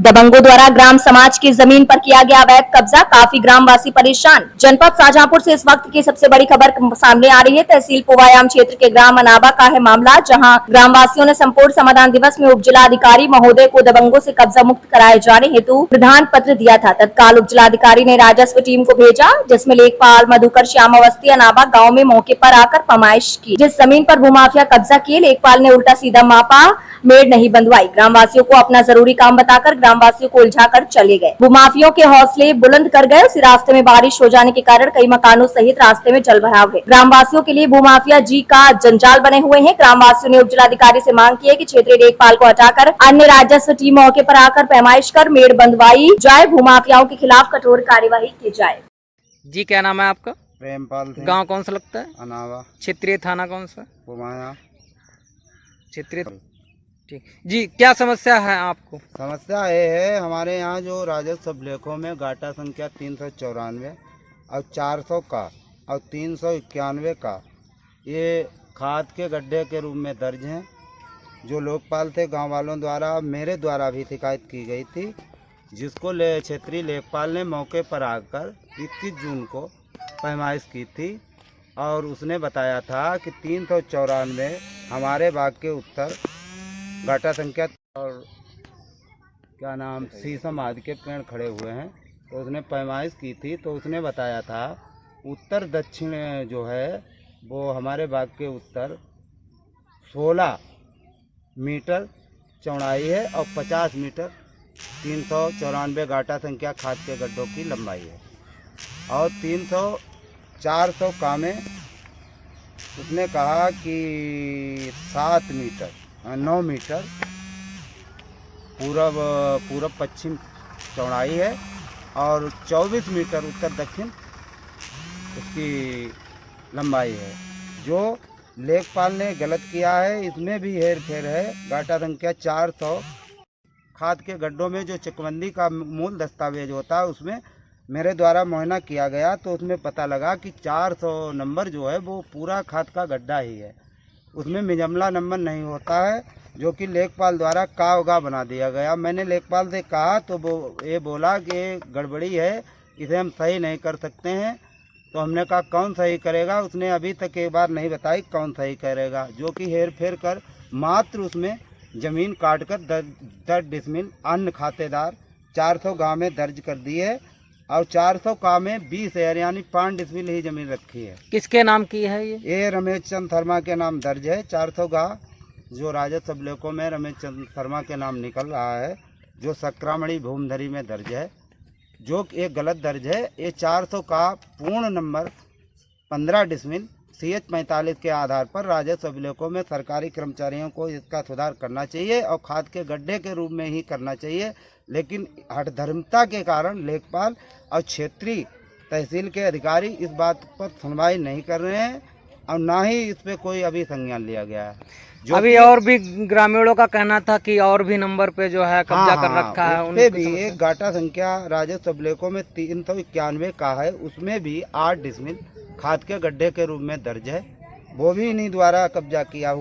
दबंगों द्वारा ग्राम समाज की जमीन पर किया गया अवैध कब्जा, काफी ग्रामवासी परेशान। जनपद शाहजहांपुर से इस वक्त की सबसे बड़ी खबर सामने आ रही है। तहसील पुवायाम क्षेत्र के ग्राम अनाबा का है मामला, जहां ग्रामवासियों ने संपूर्ण समाधान दिवस में उप जिलाधिकारी महोदय को दबंगों से कब्जा मुक्त कराए जाने हेतु प्रधान पत्र दिया था। तत्काल उप जिलाधिकारी ने राजस्व टीम को भेजा, जिसमें लेखपाल मधुकर श्याम अवस्थी अनाबा गाँव में मौके पर आकर पैमाइश की। जिस जमीन पर भूमाफिया कब्जा किए, लेखपाल ने उल्टा सीधा मापा, मेड़ नहीं बंधवाई। ग्रामवासियों को अपना जरूरी काम बताकर ग्रामवासियों को उलझाकर चले गए। भूमाफियों के हौसले बुलंद कर गए। उसी रास्ते में बारिश हो जाने के कारण कई मकानों सहित रास्ते में जलभराव है। ग्रामवासियों के लिए भूमाफिया जी का जंजाल बने हुए हैं। ग्रामवासियों ने उप जिलाधिकारी से मांग की है कि क्षेत्रीय लेखपाल को हटाकर अन्य राजस्व टीम मौके पर आकर पैमाइश कर मेड़ बंधवाई जाए। भूमाफियाओं के खिलाफ कठोर कार्यवाही की जाए। जी, क्या नाम है आपका? प्रेमपाल सिंह। गांव कौन सा लगता है? अनावा। क्षेत्रीय थाना कौन सा? पुवायाम। क्षेत्रीय। ठीक जी, क्या समस्या है आपको? समस्या ये है, हमारे यहाँ जो राजस्व अभिलेखों में गाटा संख्या 394 और 400 का और 391 का ये खाद के गड्ढे के रूप में दर्ज हैं। जो लोकपाल थे गांव वालों द्वारा, मेरे द्वारा भी शिकायत की गई थी, जिसको क्षेत्रीय लेखपाल ने मौके पर आकर 21 जून को पैमाइश की थी और उसने बताया था कि 394 हमारे बाग के उत्तर गाटा संख्या और क्या नाम शीशम आदि के पेड़ खड़े हुए हैं, तो उसने पैमाइश की थी। तो उसने बताया था उत्तर दक्षिण जो है वो हमारे बाग के उत्तर 16 मीटर चौड़ाई है और 50 मीटर 394 गाटा संख्या खाद के गड्ढों की लंबाई है और 400 का में उसने कहा कि 7 मीटर 9 मीटर पूरब पश्चिम चौड़ाई है और 24 मीटर उत्तर दक्षिण उसकी लंबाई है। जो लेखपाल ने गलत किया है, इसमें भी हेर फेर है। गाटा संख्या 400 खाद के गड्ढों में जो चकबंदी का मूल दस्तावेज होता है उसमें मेरे द्वारा मुआयना किया गया, तो उसमें पता लगा कि 400 नंबर जो है वो पूरा खाद का गड्ढा ही है। उसमें मिजमला नंबर नहीं होता है, जो कि लेखपाल द्वारा कावगा बना दिया गया। मैंने लेखपाल से कहा तो वो ये बोला कि ये गड़बड़ी है, इसे हम सही नहीं कर सकते हैं। तो हमने कहा कौन सही करेगा? उसने अभी तक एक बार नहीं बताई कौन सही करेगा, जो कि हेर फेर कर मात्र उसमें ज़मीन काट कर 10 डिसमिल अन्य खातेदार 400 गाँव में दर्ज कर दी है और 400 का में 20 है, यानी 5 डिसमिल ही जमीन रखी है। किसके नाम की है ये? रमेश चंद शर्मा के नाम दर्ज है। 400 का जो राजस्व अभिलेखों में रमेश चंद शर्मा के नाम निकल रहा है, जो सक्रामणी भूमधरी में दर्ज है, जो एक गलत दर्ज है। ये 400 का पूर्ण नंबर 15 डिसमिल CH 45 के आधार पर राजस्व अभिलेखों में सरकारी कर्मचारियों को इसका सुधार करना चाहिए और खाद के गड्ढे के रूप में ही करना चाहिए। लेकिन हठधर्मिता के कारण लेखपाल और क्षेत्रीय तहसील के अधिकारी इस बात पर सुनवाई नहीं कर रहे हैं और ना ही इस पे कोई अभी संज्ञान लिया गया है। जो अभी और भी ग्रामीणों का कहना था कि और भी नंबर पे जो है कब्जा कर रखा है। उसपे भी एक गाटा संख्या राजस्व अभिलेखों में 391 का है, उसमें भी 8 डिसमिल खाद के गड्ढे के रूप में दर्ज है, वो भी इन्हीं द्वारा कब्जा किया हुआ।